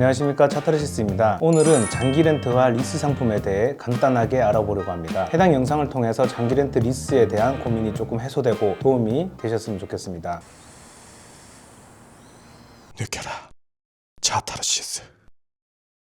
안녕하십니까, 차타르시스입니다. 오늘은 장기 렌트와 리스 상품에 대해 간단하게 알아보려고 합니다. 해당 영상을 통해서 장기 렌트 리스에 대한 고민이 조금 해소되고 도움이 되셨으면 좋겠습니다. 느껴라, 차타르시스.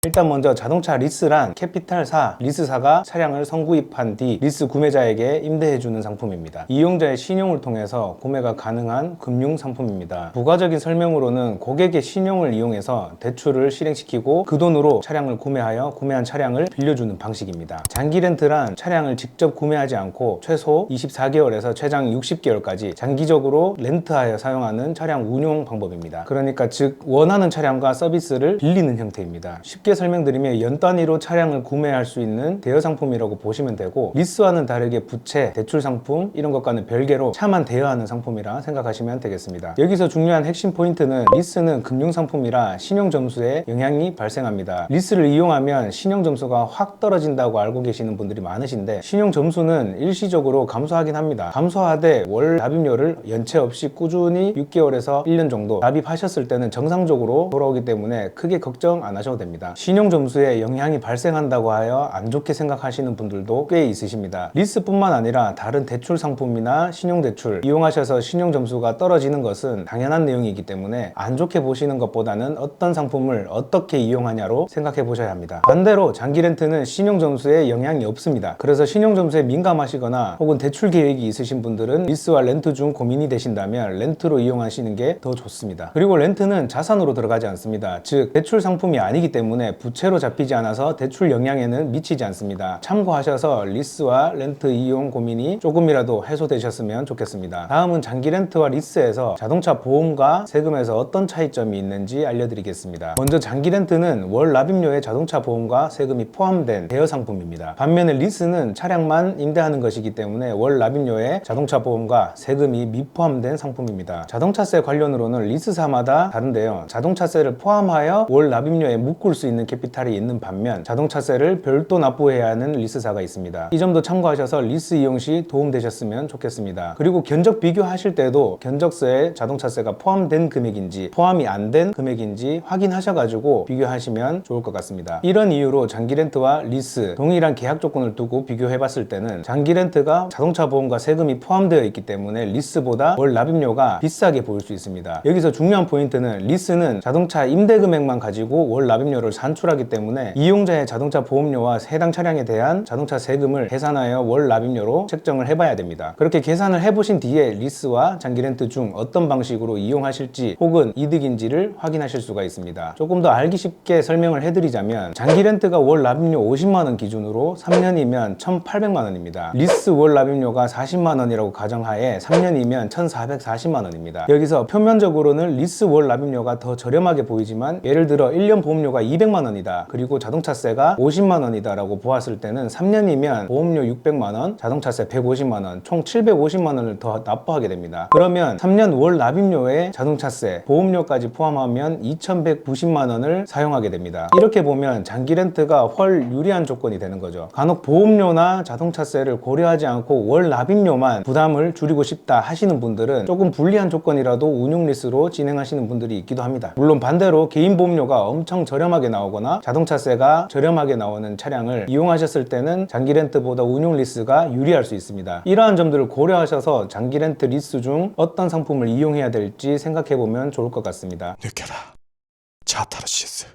일단 먼저 자동차 리스란 캐피탈사, 리스사가 차량을 선구입한 뒤 리스 구매자에게 임대해주는 상품입니다. 이용자의 신용을 통해서 구매가 가능한 금융 상품입니다. 부가적인 설명으로는 고객의 신용을 이용해서 대출을 실행시키고 그 돈으로 차량을 구매하여 구매한 차량을 빌려주는 방식입니다. 장기 렌트란 차량을 직접 구매하지 않고 최소 24개월에서 최장 60개월까지 장기적으로 렌트하여 사용하는 차량 운용 방법입니다. 그러니까 즉 원하는 차량과 서비스를 빌리는 형태입니다. 쉽게 설명드리면 연 단위로 차량을 구매할 수 있는 대여 상품이라고 보시면 되고, 리스와는 다르게 부채, 대출 상품 이런 것과는 별개로 차만 대여하는 상품이라 생각하시면 되겠습니다. 여기서 중요한 핵심 포인트는 리스는 금융 상품이라 신용 점수에 영향이 발생합니다. 리스를 이용하면 신용 점수가 확 떨어진다고 알고 계시는 분들이 많으신데, 신용 점수는 일시적으로 감소하긴 합니다. 감소하되 월 납입료를 연체 없이 꾸준히 6개월에서 1년 정도 납입하셨을 때는 정상적으로 돌아오기 때문에 크게 걱정 안 하셔도 됩니다. 신용 점수에 영향이 발생한다고 하여 안 좋게 생각하시는 분들도 꽤 있으십니다. 리스뿐만 아니라 다른 대출 상품이나 신용대출 이용하셔서 신용 점수가 떨어지는 것은 당연한 내용이기 때문에 안 좋게 보시는 것보다는 어떤 상품을 어떻게 이용하냐로 생각해 보셔야 합니다. 반대로 장기 렌트는 신용 점수에 영향이 없습니다. 그래서 신용 점수에 민감하시거나 혹은 대출 계획이 있으신 분들은 리스와 렌트 중 고민이 되신다면 렌트로 이용하시는 게 더 좋습니다. 그리고 렌트는 자산으로 들어가지 않습니다. 즉 대출 상품이 아니기 때문에 부채로 잡히지 않아서 대출 영향에는 미치지 않습니다. 참고하셔서 리스와 렌트 이용 고민이 조금이라도 해소되셨으면 좋겠습니다. 다음은 장기 렌트와 리스에서 자동차 보험과 세금에서 어떤 차이점이 있는지 알려드리겠습니다. 먼저 장기 렌트는 월 납입료에 자동차 보험과 세금이 포함된 대여 상품입니다. 반면에 리스는 차량만 임대하는 것이기 때문에 월 납입료에 자동차 보험과 세금이 미포함된 상품입니다. 자동차세 관련으로는 리스사마다 다른데요, 자동차세를 포함하여 월 납입료에 묶을 수 있는 캐피탈이 있는 반면 자동차세를 별도 납부해야 하는 리스사가 있습니다. 이 점도 참고하셔서 리스 이용 시 도움되셨으면 좋겠습니다. 그리고 견적 비교하실 때도 견적서에 자동차세가 포함된 금액인지 포함이 안 된 금액인지 확인하셔가지고 비교하시면 좋을 것 같습니다. 이런 이유로 장기 렌트와 리스 동일한 계약 조건을 두고 비교해봤을 때는 장기 렌트가 자동차 보험과 세금이 포함되어 있기 때문에 리스보다 월 납입료가 비싸게 보일 수 있습니다. 여기서 중요한 포인트는 리스는 자동차 임대 금액만 가지고 월 납입료를 산출하기 때문에 이용자의 자동차 보험료와 해당 차량에 대한 자동차 세금을 계산하여 월 납입료로 책정을 해봐야 됩니다. 그렇게 계산을 해보신 뒤에 리스와 장기 렌트 중 어떤 방식으로 이용하실지 혹은 이득인지를 확인하실 수가 있습니다. 조금 더 알기 쉽게 설명을 해드리자면 장기 렌트가 월 납입료 50만원 기준으로 3년이면 1,800만원입니다. 리스 월 납입료가 40만원이라고 가정하에 3년이면 1,440만원입니다. 여기서 표면적으로는 리스 월 납입료가 더 저렴하게 보이지만, 예를 들어 1년 보험료가 200만원이다, 그리고 자동차세가 50만원이다 라고 보았을 때는 3년이면 보험료 600만원, 자동차세 150만원, 총 750만원을 더 납부하게 됩니다. 그러면 3년 월 납입료에 자동차세, 보험료까지 포함하면 2190만원을 사용하게 됩니다. 이렇게 보면 장기 렌트가 훨 유리한 조건이 되는 거죠. 간혹 보험료나 자동차세를 고려하지 않고 월 납입료만 부담을 줄이고 싶다 하시는 분들은 조금 불리한 조건이라도 운용 리스로 진행하시는 분들이 있기도 합니다. 물론 반대로 개인 보험료가 엄청 저렴하게 나오거나 자동차세가 저렴하게 나오는 차량을 이용하셨을 때는 장기 렌트보다 운용 리스가 유리할 수 있습니다. 이러한 점들을 고려하셔서 장기 렌트 리스 중 어떤 상품을 이용해야 될지 생각해보면 좋을 것 같습니다. 느껴라, 차타르시스.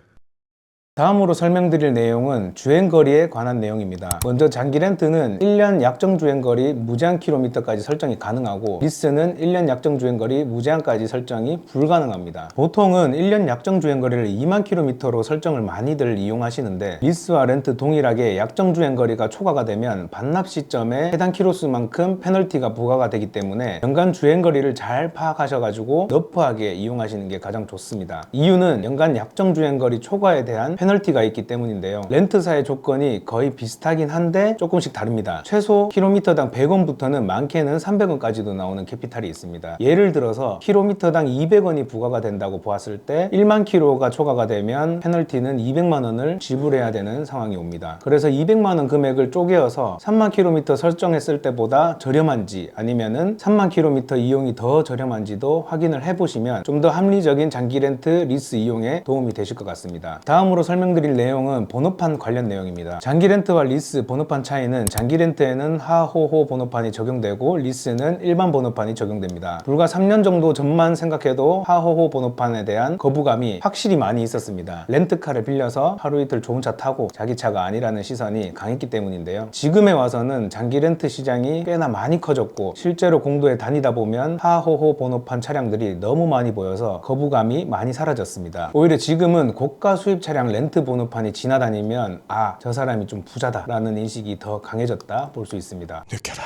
다음으로 설명드릴 내용은 주행거리에 관한 내용입니다. 먼저 장기 렌트는 1년 약정 주행거리 무제한 킬로미터까지 설정이 가능하고, 리스는 1년 약정 주행거리 무제한까지 설정이 불가능합니다. 보통은 1년 약정 주행거리를 2만 킬로미터로 설정을 많이들 이용하시는데, 리스와 렌트 동일하게 약정 주행거리가 초과가 되면 반납 시점에 해당 키로수만큼 페널티가 부과가 되기 때문에 연간 주행거리를 잘 파악하셔가지고 너프하게 이용하시는 게 가장 좋습니다. 이유는 연간 약정 주행거리 초과에 대한 페널티가 있기 때문인데요. 렌트사의 조건이 거의 비슷하긴 한데 조금씩 다릅니다. 최소 킬로미터당 100원부터는 많게는 300원까지도 나오는 캐피탈이 있습니다. 예를 들어서 킬로미터당 200원이 부과가 된다고 보았을 때 1만 킬로가 초과가 되면 페널티는 200만 원을 지불해야 되는 상황이 옵니다. 그래서 200만 원 금액을 쪼개어서 3만 킬로미터 설정했을 때보다 저렴한지 아니면은 3만 킬로미터 이용이 더 저렴한지도 확인을 해보시면 좀 더 합리적인 장기 렌트 리스 이용에 도움이 되실 것 같습니다. 다음으로 설명드릴 내용은 번호판 관련 내용입니다. 장기 렌트와 리스 번호판 차이는 장기 렌트에는 하호호 번호판이 적용되고 리스는 일반 번호판이 적용됩니다. 불과 3년 정도 전만 생각해도 하호호 번호판에 대한 거부감이 확실히 많이 있었습니다. 렌트카를 빌려서 하루 이틀 좋은 차 타고 자기 차가 아니라는 시선이 강했기 때문인데요. 지금에 와서는 장기 렌트 시장이 꽤나 많이 커졌고 실제로 공도에 다니다 보면 하호호 번호판 차량들이 너무 많이 보여서 거부감이 많이 사라졌습니다. 오히려 지금은 고가 수입 차량 렌트 번호판이 지나다니면 아, 저 사람이 좀 부자다 라는 인식이 더 강해졌다 볼 수 있습니다. 느껴라.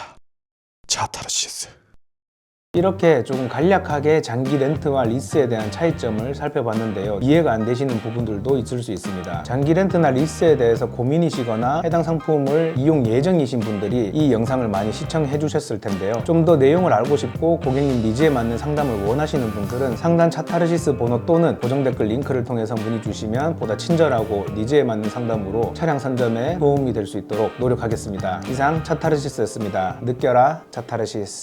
자타르시스. 이렇게 조금 간략하게 장기 렌트와 리스에 대한 차이점을 살펴봤는데요. 이해가 안 되시는 부분들도 있을 수 있습니다. 장기 렌트나 리스에 대해서 고민이시거나 해당 상품을 이용 예정이신 분들이 이 영상을 많이 시청해 주셨을 텐데요. 좀 더 내용을 알고 싶고 고객님 니즈에 맞는 상담을 원하시는 분들은 상단 차타르시스 번호 또는 고정 댓글 링크를 통해서 문의 주시면 보다 친절하고 니즈에 맞는 상담으로 차량 선점에 도움이 될 수 있도록 노력하겠습니다. 이상 차타르시스였습니다. 느껴라 차타르시스.